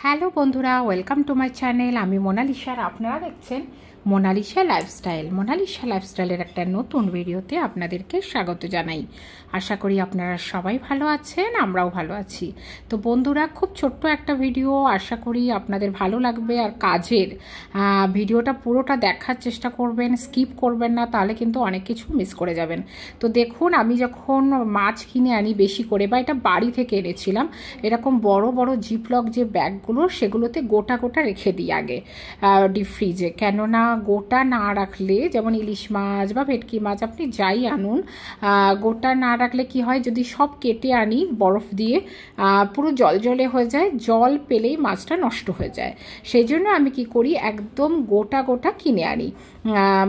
Hello বন্ধুরা, welcome to my channel. আমি Mona Lisa আর আপনারা দেখছেন মোনালিসা লাইফস্টাইল। মোনালিসা লাইফস্টাইলের একটা নতুন ভিডিওতে আপনাদেরকে স্বাগত জানাই। আশা করি আপনারা সবাই ভালো আছেন, আমরাও ভালো আছি। তো বন্ধুরা, খুব ছোট্ট একটা ভিডিও, আশা করি আপনাদের ভালো লাগবে। আর কাজের ভিডিওটা পুরোটা দেখার চেষ্টা করবেন, স্কিপ করবেন না, তাহলে কিন্তু অনেক কিছু মিস করে যাবেন। তো দেখুন, আমি যখন মাছ কিনে আনি বেশি করে, বা এটা বাড়ি থেকে এনেছিলাম, এরকম বড় বড় জিপলক যে ব্যাগগুলো, সেগুলোতে গোটা গোটা রেখে দিই আগে ডিপ ফ্রিজে। কেননা গোটা না রাখলে, যেমন ইলিশ মাছ বা ভেটকি মাছ আপনি যাই আনুন, গোটা না রাখলে কি হয়, যদি সব কেটে আনি বরফ দিয়ে, পুরো জলজলে হয়ে যায়, জল পেলেই মাছটা নষ্ট হয়ে যায়। সেই জন্য আমি কি করি, একদম গোটা গোটা কিনে আনি,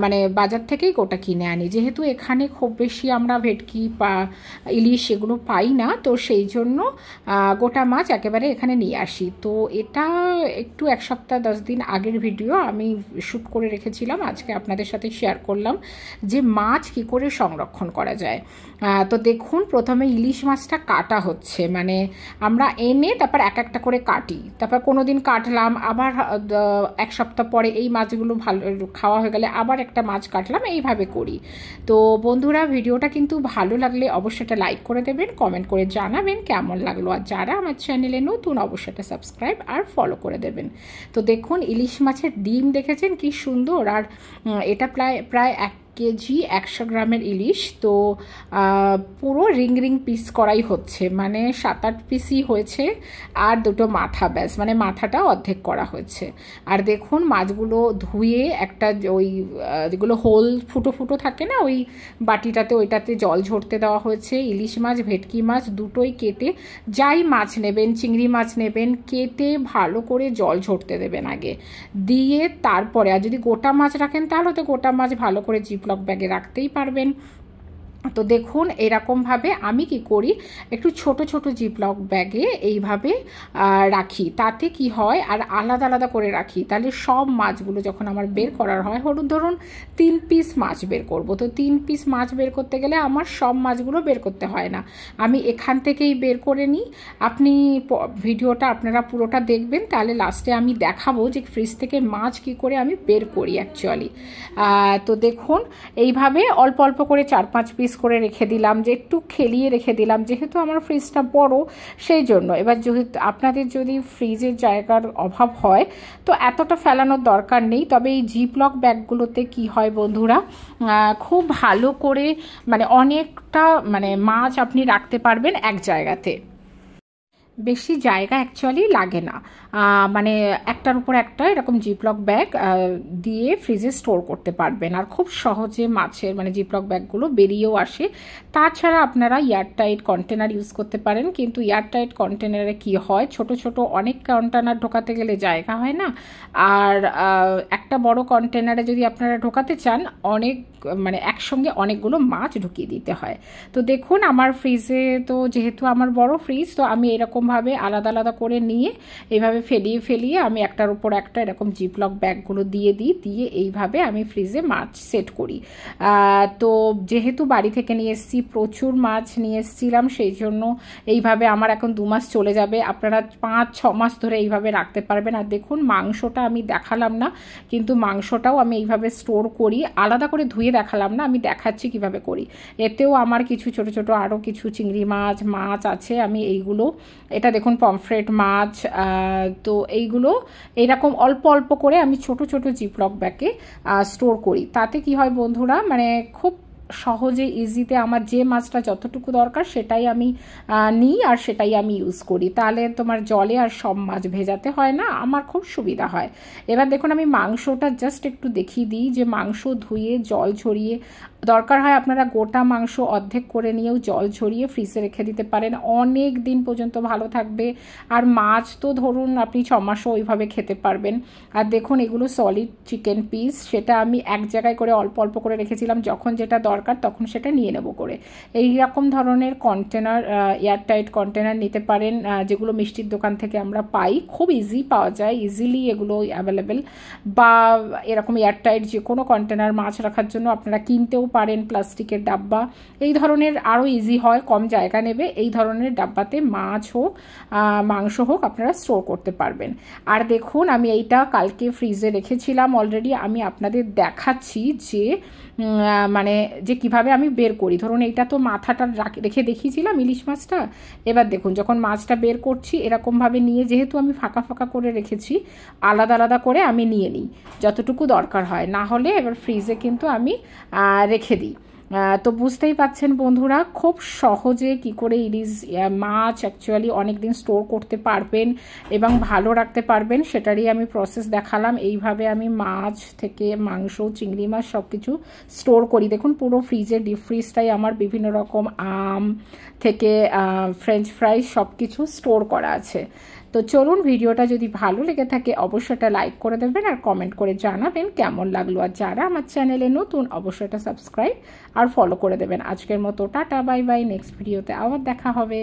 মানে বাজার থেকেই গোটা কিনে আনি। যেহেতু এখানে খুব বেশি আমরা ভেটকি বা ইলিশ এগুলো পাই না, তো সেই জন্য গোটা মাছ একেবারে এখানে নিয়ে আসি। তো এটা একটু 1 সপ্তাহ 10 দিন আগের ভিডিও আমি শ্যুট করে রেখেছিলাম, আজকে আপনাদের সাথে শেয়ার করলাম যে মাছ কি করে সংরক্ষণ করা যায়। তো দেখুন, প্রথমে ইলিশ মাছটা কাটা হচ্ছে, মানে আমরা এনে তারপর এক একটা করে কাটি, তারপর কোনো দিন কাটলাম, আবার 1 সপ্তাহ পরে এই মাছগুলো ভালো খাওয়া হয়ে গেলে আবার একটা মাছ কাটলাম, এইভাবে করি। তো বন্ধুরা, ভিডিওটা কিন্তু ভালো লাগলে অবশ্যই এটা লাইক করে দেবেন, কমেন্ট করে জানাবেন কেমন লাগলো। আর যারা আমার চ্যানেলে নতুন, অবশ্যই এটা সাবস্ক্রাইব আর ফলো করে দেবেন। তো দেখুন, ইলিশ মাছের ডিম দেখেছেন কি সুন্দর। আর এটা প্রায় 1 কেজি 100 গ্রামের ইলিশ। তো পুরো রিং রিং পিস করাই হচ্ছে, মানে 7-8 পিসই হয়েছে, আর 2টো মাথা, ব্যাস, মানে মাথাটা অর্ধেক করা হয়েছে। আর দেখুন, মাছগুলো ধুয়ে একটা ওই যেগুলো হোল ফুটো ফুটো থাকে না, ওই বাটিটাতে, ওইটাতে জল ঝরতে দেওয়া হয়েছে। ইলিশ মাছ ভেটকি মাছ দুটোই কেটে, যাই মাছ নেবেন, চিংড়ি মাছ নেবেন, কেটে ভালো করে জল ঝরতে দেবেন আগে, দিয়ে তারপরে, আর যদি গোটা মাছ রাখেন তাহলে তো গোটা মাছ ভালো করে জিপলক ব্যাগে রাখতেই পারবেন। তো দেখুন, এরকমভাবে আমি কি করি, একটু ছোট ছোট জিপলক ব্যাগে এইভাবে রাখি। তাতে কি হয়, আর আলাদা আলাদা করে রাখি, তাহলে সব মাছগুলো যখন আমার বের করার হয়, ধরুন 3 পিস মাছ বের করব, তো 3 পিস মাছ বের করতে গেলে আমার সব মাছগুলো বের করতে হয় না, আমি এখান থেকেই বের করে নিই। আপনি ভিডিওটা আপনারা পুরোটা দেখবেন, তাহলে লাস্টে আমি দেখাবো যে ফ্রিজ থেকে মাছ কি করে আমি বের করি অ্যাকচুয়ালি। তো দেখুন, এইভাবে অল্প অল্প করে 4-5 পিস করে রেখে দিলাম, যে একটু খেলিয়ে রেখে দিলাম, যেহেতু আমার ফ্রিজটা বড় সেই জন্য। এবার যেহেতু আপনাদের যদি ফ্রিজের জায়গার অভাব হয়, তো এতটা ফেলানোর দরকার নেই। তবে এই জিপলক ব্যাগগুলোতে কি হয় বন্ধুরা, খুব ভালো করে, মানে অনেকটা, মানে মাছ আপনি রাখতে পারবেন এক জায়গাতে, বেশি জায়গা অ্যাকচুয়ালি লাগে না। মানে একটার উপর একটা এরকম জিপলক ব্যাগ দিয়ে ফ্রিজে স্টোর করতে পারবেন, আর খুব সহজে মাছের, মানে জিপলক ব্যাগগুলো বেরিয়েও আসে। তাছাড়া আপনারা এয়ারটাইট কন্টেনার ইউজ করতে পারেন, কিন্তু এয়ারটাইট কন্টেনারে কি হয়, ছোট ছোট অনেক কন্টেনার ঢোকাতে গেলে জায়গা হয় না। আর একটা বড় কন্টেনারে যদি আপনারা ঢোকাতে চান, অনেক, মানে একসঙ্গে অনেকগুলো মাছ ঢুকিয়ে দিতে হয়। তো দেখুন, আমার ফ্রিজে তো, যেহেতু আমার বড় ফ্রিজ, তো আমি এরকমভাবে আলাদা আলাদা করে নিয়ে এইভাবে ফেলিয়ে ফেলিয়ে আমি একটার উপর একটা এরকম জিপলক ব্যাগগুলো দিয়ে দিয়ে এইভাবে আমি ফ্রিজে মাছ সেট করি। তো যেহেতু বাড়ি থেকে নিয়ে এসেছি, প্রচুর মাছ নিয়ে এসেছিলাম, সেই জন্য এইভাবে আমার এখন 2 মাস চলে যাবে। আপনারা 5-6 মাস ধরে এইভাবে রাখতে পারবেন। আর দেখুন, মাংসটা আমি দেখালাম না, কিন্তু মাংসটাও আমি এইভাবে স্টোর করি, আলাদা করে ধুয়ে দেখালাম না, আমি দেখাচ্ছি কিভাবে করি। এতেও আমার কিছু ছোট ছোট আরও কিছু চিংড়ি মাছ আছে, আমি এইগুলো, এটা দেখুন পমফ্রেট মাছ, তো এইগুলো এইরকম অল্প অল্প করে আমি ছোট ছোট জিপলক ব্যাগে স্টোর করি। তাতে কি হয় বন্ধুরা, মানে খুব সহজে ইজিতে আমার যে মাছটা যতটুকু দরকার সেটাই আমি নিই, আর সেটাই আমি ইউজ করি। তাহলে তোমার জলে আর সব মাছ ভেজাতে হয় না, আমার খুব সুবিধা হয়। এবার দেখুন, আমি মাংসটা জাস্ট একটু দেখিয়ে দিই, যে মাংস ধুয়ে জল ঝরিয়ে, দরকার হয় আপনারা গোটা মাংস অর্ধেক করে নিয়েও জল ঝরিয়ে ফ্রিজে রেখে দিতে পারেন, অনেক দিন পর্যন্ত ভালো থাকবে। আর মাছ তো ধরুন আপনি 6 মাসও ওইভাবে খেতে পারবেন। আর দেখুন, এগুলো সলিড চিকেন পিস, সেটা আমি এক জায়গায় করে অল্প অল্প করে রেখেছিলাম, যখন যেটা দরকার দরকার তখন সেটা নিয়ে নেব করে। এই রকম ধরনের কন্টেনার, এয়ারটাইট কন্টেনার নিতে পারেন, যেগুলো মিষ্টির দোকান থেকে আমরা পাই, খুব ইজি পাওয়া যায়, ইজিলি এগুলো অ্যাভেলেবেল। বা এরকম এয়ারটাইট যে কোনো কন্টেনার মাছ রাখার জন্য আপনারা কিনতেও পারেন, প্লাস্টিকের ডাব্বা এই ধরনের আরও ইজি হয়, কম জায়গা নেবে। এই ধরনের ডাব্বাতে মাছ হোক মাংস হোক আপনারা স্টোর করতে পারবেন। আর দেখুন আমি এইটা কালকে ফ্রিজে রেখেছিলাম অলরেডি, আমি আপনাদের দেখাচ্ছি যে মানে যে কিভাবে আমি বের করি। ধরুন এইটা তো মাথাটা রেখে দেখিয়েছিলাম ইলিশ মাছটা, এবার দেখুন যখন মাছটা বের করছি এরকমভাবে নিয়ে, যেহেতু আমি ফাঁকা ফাঁকা করে রেখেছি, আলাদা আলাদা করে আমি নিয়ে নিই যতটুকু দরকার হয়, না হলে এবার ফ্রিজে কিন্তু আমি রেখে দিই। তো বুঝতেই পাচ্ছেন বন্ধুরা খুব সহজে কি করে ইলিশ মাছ অ্যাকচুয়ালি অনেক দিন স্টোর করতে পারবেন এবং ভালো রাখতে পারবেন, সেটারই আমি প্রসেস দেখালাম। এইভাবে আমি মাছ থেকে মাংস, চিংড়ি মাছ সব কিছু স্টোর করি। দেখুন পুরো ফ্রিজে ডিপ ফ্রিজটাই আমার বিভিন্ন রকম আম থেকে ফ্রেঞ্চ ফ্রাইজ সব কিছু স্টোর করা আছে। তো চলুন, ভিডিওটা যদি ভালো লেগে থাকে অবশ্যই এটা লাইক করে দেবেন আর কমেন্ট করে জানাবেন কেমন লাগলো। আর যারা আমার চ্যানেলে নতুন অবশ্যই এটা সাবস্ক্রাইব আর ফলো করে দেবেন। আজকের মতো টাটা, বাই বাই, নেক্সট ভিডিওতে আবার দেখা হবে।